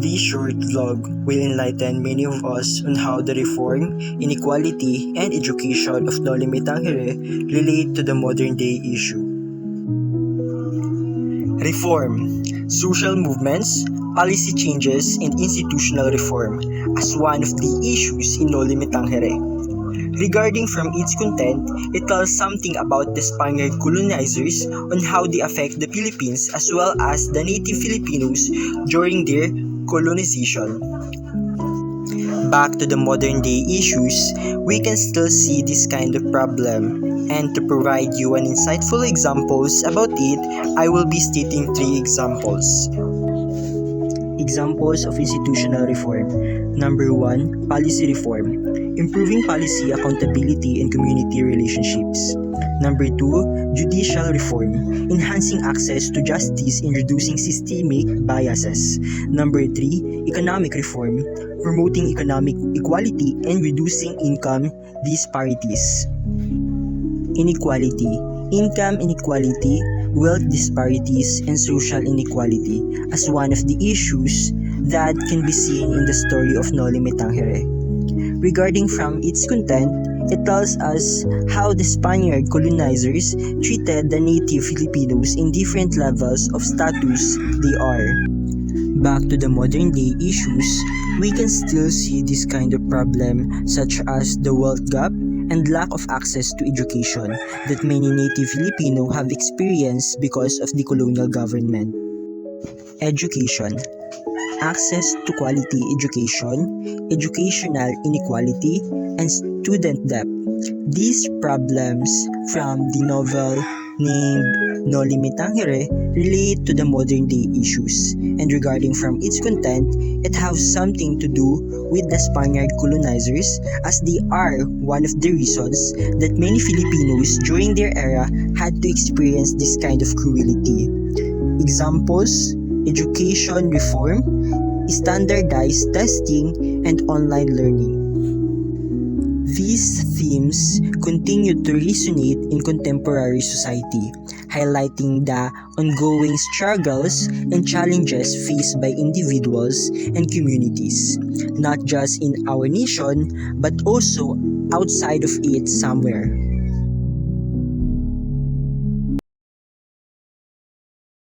This short vlog will enlighten many of us on how the reform, inequality, and education of Noli Me Tangere relate to the modern day issue. Reform, social movements, policy changes, and institutional reform as one of the issues in Noli Me Tangere. Regarding from its content, it tells something about the Spaniard colonizers on how they affect the Philippines as well as the native Filipinos during their colonization. Back to the modern day issues, we can still see this kind of problem. And to provide you an insightful examples about it, I will be stating 3 examples. Examples of institutional reform. Number 1, policy reform. Improving policy accountability and community relationships. Number 2, judicial reform. Enhancing access to justice and reducing systemic biases. Number 3, economic reform. Promoting economic equality and reducing income disparities. Inequality. Income inequality, wealth disparities, and social inequality as one of the issues that can be seen in the story of Noli Me Tangere. Regarding from its content, it tells us how the Spaniard colonizers treated the native Filipinos in different levels of status they are. Back to the modern day issues, we can still see this kind of problem such as the wealth gap and lack of access to education that many native Filipino have experienced because of the colonial government. Education. Access to quality education, educational inequality, and student debt. These problems from the novel named Noli Me Tangere relate to the modern day issues, and regarding from its content, it has something to do with the Spaniard colonizers as they are one of the reasons that many Filipinos during their era had to experience this kind of cruelty. Examples: education reform, standardized testing, and online learning. These themes continue to resonate in contemporary society, highlighting the ongoing struggles and challenges faced by individuals and communities, not just in our nation but also outside of it somewhere.